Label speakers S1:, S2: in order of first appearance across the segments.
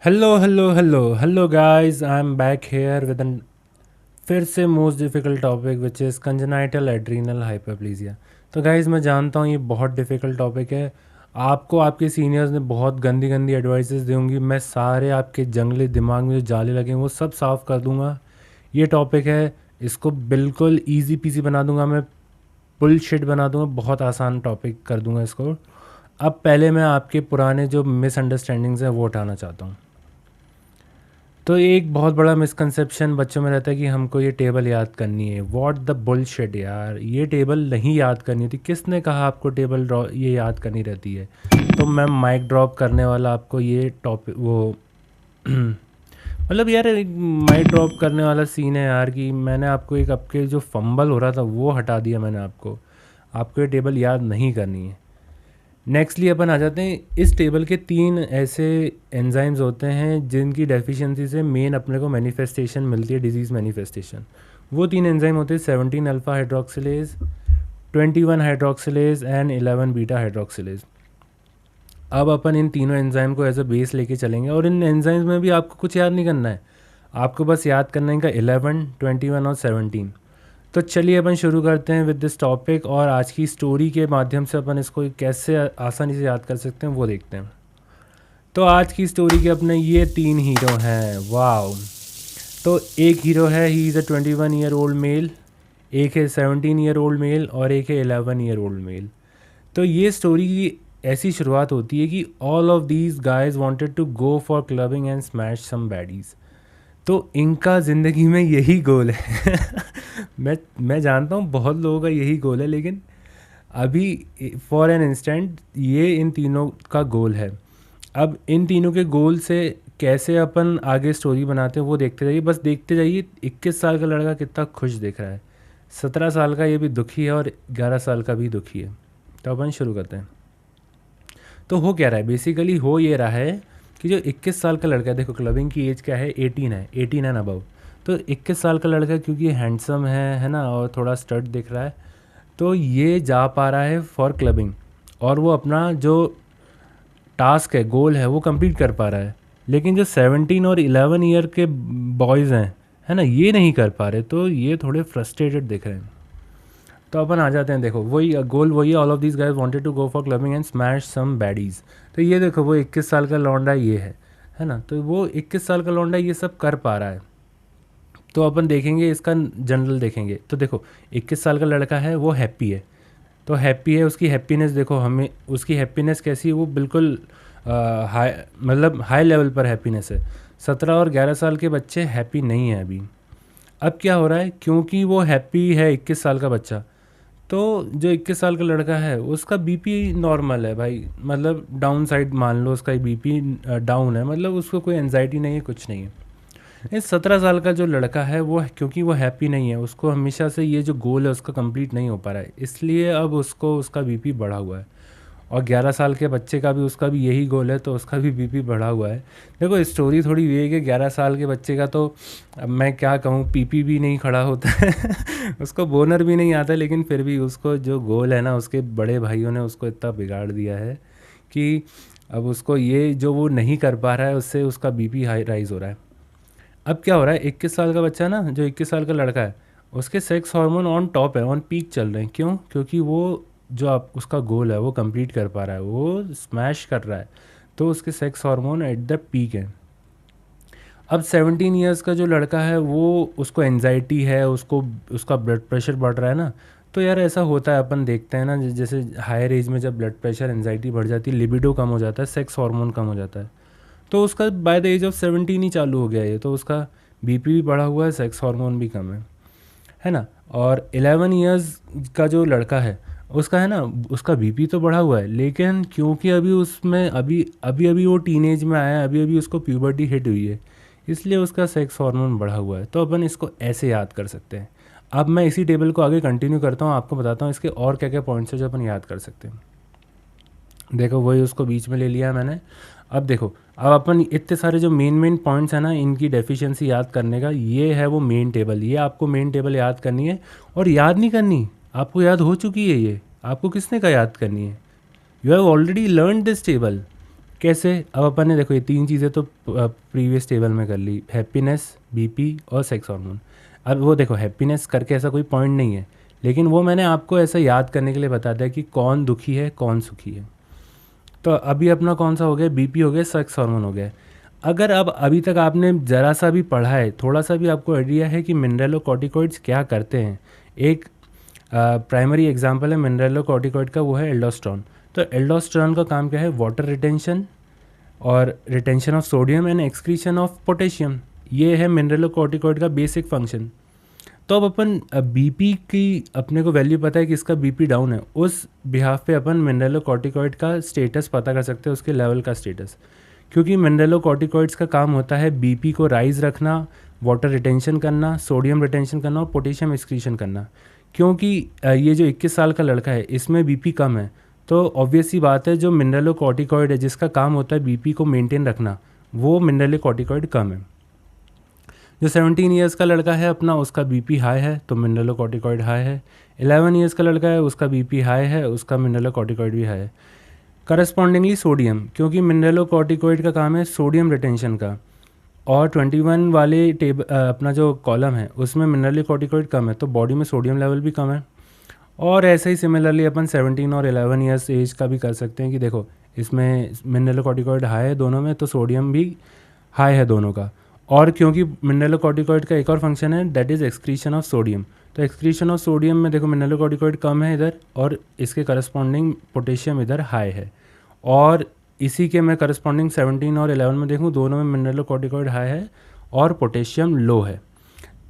S1: Hello guys, I'm back here with an फिर से most difficult topic which is congenital adrenal hyperplasia. तो guys मैं जानता हूँ ये बहुत डिफ़िकल्ट टॉपिक है। आपको आपके सीनियर्स ने बहुत गंदी गंदी एडवाइसेस दी होंगी। मैं सारे आपके जंगली दिमाग में जो जाले लगे हैं वो सब साफ़ कर दूंगा। ये टॉपिक है, इसको बिल्कुल इजी पीसी बना दूंगा, मैं बुलशिट बना दूंगा, बहुत आसान टॉपिक कर दूंगा इसको। अब पहले मैं आपके पुराने जो मिसअंडरस्टैंडिंग्स हैं वो हटाना चाहता हूँ। तो एक बहुत बड़ा मिसकंसेप्शन बच्चों में रहता है कि हमको ये टेबल याद करनी है। व्हाट द बुलशिट यार, ये टेबल नहीं याद करनी थी। किसने कहा आपको टेबल ये याद करनी रहती है? तो मैं माइक ड्रॉप करने वाला आपको ये टॉपिक वो मतलब यार एक माइक ड्रॉप करने वाला सीन है यार कि मैंने आपको एक आपके जो फंबल हो रहा था वो हटा दिया मैंने आपको ये टेबल याद नहीं करनी है। नेक्स्टली अपन आ जाते हैं, इस टेबल के 3 ऐसे एंजाइम्स होते हैं जिनकी डेफिशिएंसी से मेन अपने को मैनिफेस्टेशन मिलती है, डिजीज़ मैनिफेस्टेशन। वो 3 एंजाइम होते हैं 17 alpha hydroxylase, 21 hydroxylase and 11 beta hydroxylase. अब अपन इन तीनों एंजाइम को एज अ बेस लेके चलेंगे और इन एंजाइम्स में भी आपको कुछ याद नहीं करना है, आपको बस याद करना है इनका 11, 21 और 17। तो चलिए अपन शुरू करते हैं विद दिस टॉपिक और आज की स्टोरी के माध्यम से अपन इसको कैसे आसानी से याद कर सकते हैं वो देखते हैं। तो आज की स्टोरी के अपने ये 3 हीरो हैं। वाओ! तो एक हीरो है, he is a 21 year old mail, एक है 17 ईयर ओल्ड मेल और एक है 11 ईयर ओल्ड मेल। तो ये स्टोरी की ऐसी शुरुआत होती है कि all of these guys wanted to go for clubbing and smash some baddies. तो इनका ज़िंदगी में यही गोल है मैं जानता हूँ बहुत लोगों का यही गोल है, लेकिन अभी फॉर एन इंस्टेंट ये इन तीनों का गोल है। अब इन तीनों के गोल से कैसे अपन आगे स्टोरी बनाते हैं वो देखते जाइए, बस देखते जाइए। 21 साल का लड़का कितना खुश दिख रहा है, 17 साल का ये भी दुखी है और 11 साल का भी दुखी है। तो अपन शुरू करते हैं। तो हो क्या रहा है, बेसिकली हो ये रहा है कि जो 21 साल का लड़का है, देखो क्लबिंग की एज क्या है, 18 है, 18 एंड अबव। तो 21 साल का लड़का क्योंकि हैंडसम है ना, और थोड़ा स्टड दिख रहा है, तो ये जा पा रहा है फॉर क्लबिंग और वो अपना जो टास्क है, गोल है, वो कंप्लीट कर पा रहा है। लेकिन जो 17 और 11 ईयर के बॉयज़ हैं, है ना, ये नहीं कर पा रहे, तो ये थोड़े फ्रस्ट्रेटेड दिख रहे हैं। तो अपन आ जाते हैं, देखो वही गोल वही है, all of these guys wanted to go for clubbing and smash some baddies. तो ये देखो वो 21 साल का लौंडा ये है ना, तो वो 21 साल का लौंडा ये सब कर पा रहा है। तो अपन देखेंगे इसका जनरल देखेंगे। तो देखो 21 साल का लड़का है, वो हैप्पी है, तो हैप्पी है, उसकी हैप्पीनेस देखो, हमें उसकी हैप्पीनेस कैसी है, वो बिल्कुल हाई, मतलब हाई लेवल पर हैप्पीनेस है। 17 और 11 साल के बच्चे हैप्पी नहीं हैं अभी। अब क्या हो रहा है, क्योंकि वो हैप्पी है 21 साल का बच्चा, तो जो 21 साल का लड़का है उसका बीपी नॉर्मल है भाई, मतलब डाउन साइड मान लो, उसका बीपी डाउन है, मतलब उसको कोई एनजाइटी नहीं है, कुछ नहीं है। इस 17 साल का जो लड़का है वो क्योंकि वो हैप्पी नहीं है, उसको हमेशा से ये जो गोल है उसका कंप्लीट नहीं हो पा रहा है, इसलिए अब उसको उसका बीपी बढ़ा हुआ है। और 11 साल के बच्चे का भी उसका भी यही गोल है, तो उसका भी बीपी बढ़ा हुआ है। देखो स्टोरी थोड़ी ये है कि 11 साल के बच्चे का तो अब मैं क्या कहूँ, पीपी भी नहीं खड़ा होता है उसको बोनर भी नहीं आता, लेकिन फिर भी उसको जो गोल है ना, उसके बड़े भाइयों ने उसको इतना बिगाड़ दिया है कि अब उसको ये जो वो नहीं कर पा रहा है, उससे उसका बीपी हाई राइज हो रहा है। अब क्या हो रहा है, 21 साल का बच्चा ना, जो 21 साल का लड़का है, उसके सेक्स हार्मोन ऑन टॉप है, ऑन पीक चल रहे हैं। क्यों? क्योंकि वो जो आप उसका गोल है वो कंप्लीट कर पा रहा है, वो स्मैश कर रहा है, तो उसके sex hormone at the peak है। अब 17 ईयर्स का जो लड़का है वो उसको एनजाइटी है, उसको उसका ब्लड प्रेशर बढ़ रहा है ना। तो यार ऐसा होता है, अपन देखते हैं ना, जैसे हायर एज में जब ब्लड प्रेशर एनजाइटी बढ़ जाती है, लिबिडो कम हो जाता है, सेक्स हार्मोन कम हो जाता है, तो उसका बाय द एज ऑफ 17 ही चालू हो गया है, तो उसका बीपी भी बढ़ा हुआ है, सेक्स हार्मोन भी कम है ना। और 11 इयर्स का जो लड़का है उसका है ना, उसका बीपी तो बढ़ा हुआ है, लेकिन क्योंकि अभी उसमें अभी अभी अभी वो टीनेज में आया है, अभी अभी उसको प्यूबर्टी हिट हुई है, इसलिए उसका सेक्स हार्मोन बढ़ा हुआ है। तो अपन इसको ऐसे याद कर सकते हैं। अब मैं इसी टेबल को आगे कंटिन्यू करता हूँ, आपको बताता हूँ इसके और क्या क्या पॉइंट्स है जो अपन याद कर सकते हैं। देखो वही उसको बीच में ले लिया मैंने। अब देखो, अब अपन इतने सारे जो मेन पॉइंट्स हैं ना, इनकी डेफिशिएंसी याद करने का, ये है वो मेन टेबल, ये आपको मेन टेबल याद करनी है। और याद नहीं करनी, आपको याद हो चुकी है, ये आपको किसने का याद करनी है, you have already learn this table. कैसे? अब अपन ने देखो ये 3 चीज़ें तो प्रीवियस टेबल में कर ली, हैप्पीनेस, बीपी और सेक्स हार्मोन। अब वो देखो हैप्पीनेस करके ऐसा कोई पॉइंट नहीं है, लेकिन वो मैंने आपको ऐसा याद करने के लिए बता दिया कि कौन दुखी है, कौन सुखी है। तो अभी अपना कौन सा हो गया? बीपी हो गया, सेक्स हार्मोन हो गया। अगर अब अभी तक आपने ज़रा सा भी पढ़ा है, थोड़ा सा भी आपको आइडिया है कि मिनरलोकॉर्टिकॉइड्स क्या करते हैं, एक प्राइमरी एग्जांपल है मिनरलोकॉर्टिकॉइड का, वो है एल्डोस्टेरोन। तो एल्डोस्टेरोन का काम क्या है? वाटर रिटेंशन और retention of sodium and excretion of potassium. ये है मिनरलोकॉर्टिकॉइड का बेसिक फंक्शन। तो अब अपन बीपी की अपने को वैल्यू पता है कि इसका बीपी डाउन है, उस बिहाफ पे अपन मिनरलोकॉर्टिकॉइड का स्टेटस पता कर सकते हैं, उसके लेवल का स्टेटस। क्योंकि मिनरलोकॉर्टिकॉइड्स का काम होता है बीपी को राइज रखना, वाटर रिटेंशन करना, सोडियम रिटेंशन करना और पोटेशियम एक्सक्रीशन करना। क्योंकि ये जो 21 साल का लड़का है इसमें बीपी कम है, तो ऑब्वियस सी बात है जो मिनरलोकॉर्टिकॉइड है जिसका काम होता है बीपी को मेंटेन रखना, वो मिनरलोकॉर्टिकॉइड कम है। जो 17 ईयर्स का लड़का है अपना, उसका बीपी हाई है तो मिनरलोकॉर्टिकॉइड हाई है। 11 ईयर्स का लड़का है उसका बीपी हाई है, उसका मिनरलोकॉर्टिकॉइड भी हाई है। करस्पॉन्डिंगली सोडियम, क्योंकि मिनरलोकॉर्टिकॉइड का काम है सोडियम रिटेंशन का, और 21 वाले अपना जो कॉलम है उसमें मिनरलोकॉर्टिकॉइड कम है, तो बॉडी में सोडियम लेवल भी कम है। और ऐसे ही सिमिलरली अपन 17 और 11 ईयर्स एज का भी कर सकते हैं कि देखो इसमें मिनरलोकॉर्टिकॉइड हाई है दोनों में, तो सोडियम भी हाई है दोनों का। और क्योंकि मिनरलोकॉर्टिकॉइड का एक और फंक्शन है that is excretion of sodium, तो एक्सक्रीशन ऑफ सोडियम में देखो मिनरलोकॉर्टिकॉइड कम है इधर, और इसके करस्पॉन्डिंग पोटेशियम इधर हाई है। और इसी के मैं करस्पॉन्डिंग 17 और 11 में देखूँ, दोनों में मिनरलोकॉर्टिकॉइड हाई है और पोटेशियम लो है।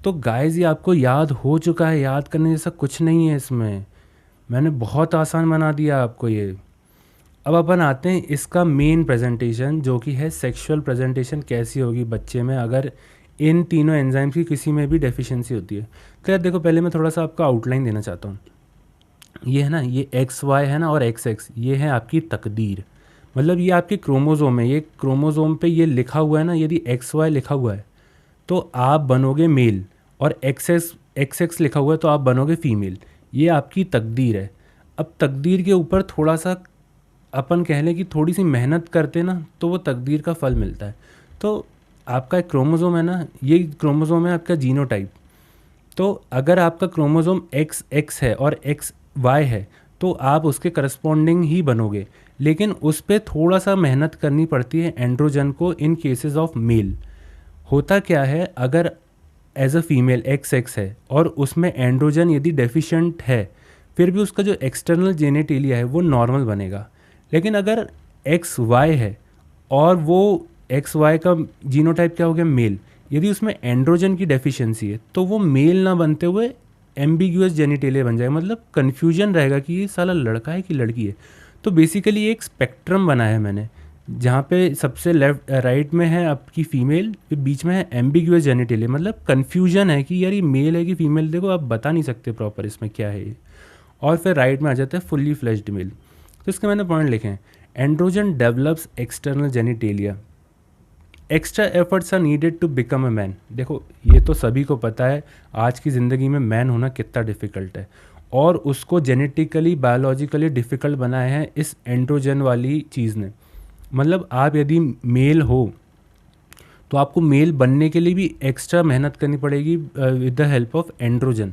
S1: तो गाइस ये आपको याद हो चुका है, याद करने जैसा कुछ नहीं है इसमें, मैंने बहुत आसान बना दिया आपको ये। अब अपन आते हैं इसका मेन प्रेजेंटेशन, जो कि है सेक्सुअल प्रेजेंटेशन कैसी होगी बच्चे में अगर इन तीनों एंजाइम्स की किसी में भी डेफिशिएंसी होती है। तो यार देखो पहले मैं थोड़ा सा आपको आउटलाइन देना चाहता हूँ। ये है ना, ये एक्स वाई है ना, और एक्स एक्स, ये है आपकी तकदीर। मतलब ये आपके क्रोमोज़ोम है, ये क्रोमोज़ोम पे ये लिखा हुआ है ना, यदि एक्स वाई लिखा हुआ है तो आप बनोगे मेल, और एक्स एक्स लिखा हुआ है तो आप बनोगे फीमेल। ये आपकी तकदीर है। अब तकदीर के ऊपर थोड़ा सा अपन कह लें कि थोड़ी सी मेहनत करते ना तो वो तकदीर का फल मिलता है। तो आपका एक क्रोमोज़ोम है ना, ये क्रोमोज़ोम है आपका जीनोटाइप। तो अगर आपका क्रोमोज़ोम एक्स एक्स है और एक्स वाई है तो आप उसके करस्पॉन्डिंग ही बनोगे, लेकिन उस पर थोड़ा सा मेहनत करनी पड़ती है एंड्रोजन को इन केसेस ऑफ मेल। होता क्या है, अगर as a female X X है और उसमें एंड्रोजन यदि डेफिशिएंट है, फिर भी उसका जो एक्सटर्नल जेनेटेलिया है वो नॉर्मल बनेगा। लेकिन अगर एक्स वाई है और वो एक्स वाई का जीनोटाइप क्या हो गया, मेल, यदि उसमें एंड्रोजन की डेफिशिएंसी है तो वो मेल ना बनते हुए एम्बिग्यूअस जेनिटेलिया बन जाएगा, मतलब कन्फ्यूजन रहेगा कि ये साला लड़का है कि लड़की है। तो बेसिकली एक स्पेक्ट्रम बनाया है मैंने, जहाँ पे सबसे लेफ्ट राइट में है आपकी फीमेल, फिर बीच में है एम्बिग्यूअस जेनिटेलिया, मतलब कन्फ्यूजन है कि यार ये मेल है कि फीमेल, देखो आप बता नहीं सकते प्रॉपर इसमें क्या है ये। और फिर राइट में आ जाता है फुल्ली फ्लेश्ड मेल। तो इसके मैंने पॉइंट लिखे हैं, androgen develops external genitalia, extra efforts are needed to become a man. देखो ये तो सभी को पता है आज की ज़िंदगी में मैन होना कितना डिफ़िकल्ट है, और उसको जेनेटिकली बायोलॉजिकली डिफ़िकल्ट बनाया है इस एंड्रोजन वाली चीज़ ने। मतलब आप यदि मेल हो तो आपको मेल बनने के लिए भी एक्स्ट्रा मेहनत करनी पड़ेगी with the help of androgen.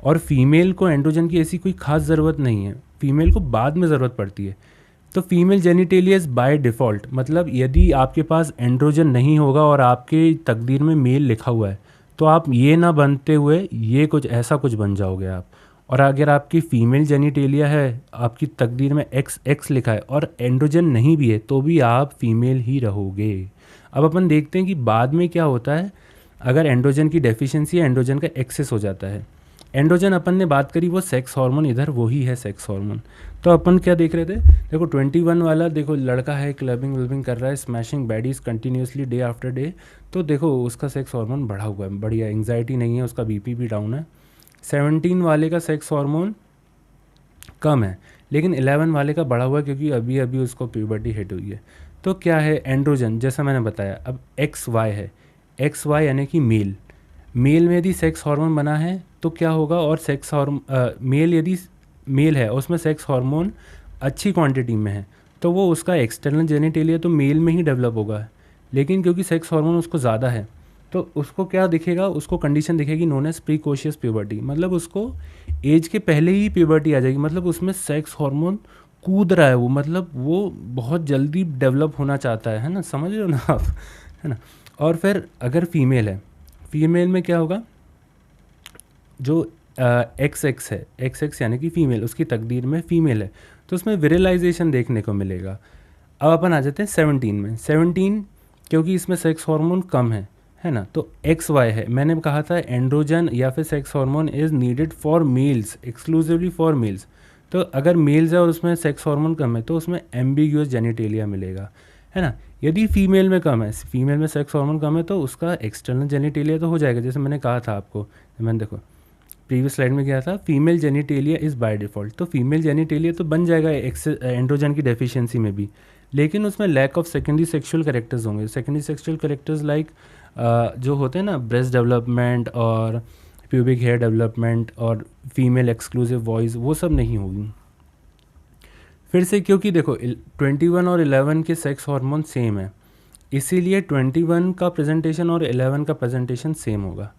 S1: और फीमेल को एंड्रोजन की ऐसी कोई खास ज़रूरत नहीं है, फीमेल को बाद में ज़रूरत पड़ती है। तो फीमेल जेनिटेलियस बाय डिफ़ॉल्ट, मतलब यदि आपके पास एंड्रोजन नहीं होगा और आपके तकदीर में मेल लिखा हुआ है तो आप ये ना बनते हुए ये कुछ ऐसा कुछ बन जाओगे आप। और अगर आपकी फ़ीमेल जेनिटेलिया है, आपकी तकदीर में एक्स एक्स लिखा है और एंड्रोजन नहीं भी है, तो भी आप फीमेल ही रहोगे। अब अपन देखते हैं कि बाद में क्या होता है अगर एंड्रोजन की डेफिशिएंसी या एंड्रोजन का एक्सेस हो जाता है। एंड्रोजन अपन ने बात करी वो सेक्स हार्मोन, इधर वही है सेक्स हार्मोन। तो अपन क्या देख रहे थे, देखो 21 वाला देखो लड़का है, क्लबिंग विल्बिंग कर रहा है, smashing baddies continuously day after day, तो देखो उसका सेक्स हार्मोन बढ़ा हुआ है, बढ़िया, एंग्जाइटी नहीं है, उसका बीपी भी डाउन है। 17 वाले का सेक्स हार्मोन कम है, लेकिन 11 वाले का बढ़ा हुआ है क्योंकि अभी अभी उसको प्यूबर्टी हिट हुई है। तो क्या है एंड्रोजन, जैसा मैंने बताया। अब एक्स वाई है, एक्स वाई यानी कि मेल, मेल में यदि सेक्स हार्मोन बना है तो क्या होगा, और सेक्स हार्मोन मेल यदि मेल है उसमें सेक्स हार्मोन अच्छी क्वांटिटी में है तो वो उसका एक्सटर्नल जेनिटेलिया तो मेल में ही डेवलप होगा, लेकिन क्योंकि सेक्स हार्मोन उसको ज़्यादा है तो उसको क्या दिखेगा, उसको कंडीशन दिखेगी नोन एज प्रीकोशियस प्यूबर्टी, मतलब उसको एज के पहले ही प्यूबर्टी आ जाएगी, मतलब उसमें सेक्स हार्मोन कूद रहा है वो, मतलब वो बहुत जल्दी डेवलप होना चाहता है ना, समझ रहे हो ना आप, है ना। और फिर अगर फीमेल है, फीमेल में क्या होगा, जो एक्स एक्स है, एक्स एक्स यानी कि फीमेल, उसकी तकदीर में फीमेल है, तो उसमें विरलाइजेशन देखने को मिलेगा। अब अपन आ जाते हैं 17 में। 17 क्योंकि इसमें सेक्स हार्मोन कम है ना, तो एक्स वाई है। मैंने कहा था एंड्रोजन या फिर sex hormone is needed for mails, exclusively for mails. तो अगर मेल्स है और उसमें सेक्स हार्मोन कम है तो उसमें एम्बिग्यूअस जेनिटेलिया मिलेगा, है ना। यदि फीमेल में कम है, फीमेल में सेक्स हार्मोन कम है, तो उसका एक्सटर्नल जेनिटेलिया तो हो जाएगा, जैसे मैंने कहा था आपको, मैंने देखो प्रीवियस स्लाइड में क्या था, female genitalia is by default, तो फीमेल जेनिटेलिया तो बन जाएगा एंड्रोजन की डेफिशिएंसी में भी, लेकिन उसमें lack of secondary sexual characters होंगे। सेकेंडरी सेक्सुअल कैरेक्टर्स लाइक जो होते हैं ना, ब्रेस्ट डेवलपमेंट और प्यूबिक हेयर डेवलपमेंट और फीमेल एक्सक्लूसिव वॉइस, वो सब नहीं होगी। फिर से क्योंकि देखो 21 और 11 के सेक्स हार्मोन सेम है, इसीलिए 21 का प्रेजेंटेशन और 11 का प्रेजेंटेशन सेम होगा।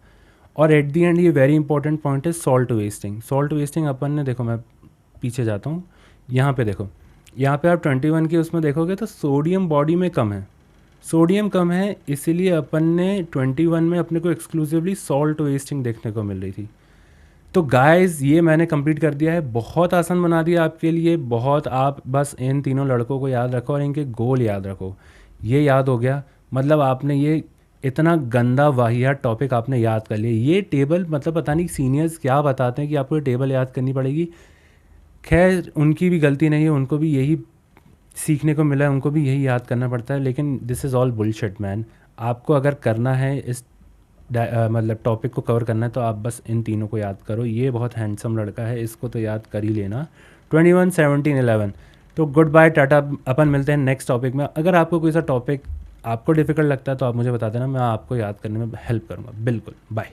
S1: और एट दी एंड ये वेरी इंपॉर्टेंट पॉइंट है सॉल्ट वेस्टिंग। सॉल्ट वेस्टिंग अपन ने, देखो मैं पीछे जाता हूँ, यहाँ पे देखो, यहाँ पे आप 21 के उसमें देखोगे तो सोडियम बॉडी में कम है, सोडियम कम है, इसीलिए अपन ने 21 में अपने को एक्सक्लूसिवली सॉल्ट वेस्टिंग देखने को मिल रही थी। तो गाइस ये मैंने कंप्लीट कर दिया है, बहुत आसान बना दिया आपके लिए, बहुत। आप बस इन तीनों लड़कों को याद रखो और इनके गोल याद रखो, ये याद हो गया, मतलब आपने ये इतना गंदा वाहियात टॉपिक आपने याद कर लिया। ये टेबल, मतलब पता नहीं सीनियर्स क्या बताते हैं कि आपको ये टेबल याद करनी पड़ेगी, खैर उनकी भी गलती नहीं है, उनको भी यही सीखने को मिला है, उनको भी यही याद करना पड़ता है, लेकिन this is all bullshit man. आपको अगर करना है इस मतलब टॉपिक को कवर करना है तो आप बस इन तीनों को याद करो, ये बहुत हैंडसम लड़का है, इसको तो याद कर ही लेना। 21, 17, 11। तो गुड बाय, टाटा, अपन मिलते हैं नेक्स्ट टॉपिक में। अगर आपको कोई सा टॉपिक आपको डिफ़िकल्ट लगता है तो आप मुझे बता देना, मैं आपको याद करने में हेल्प करूँगा, बिल्कुल। बाय।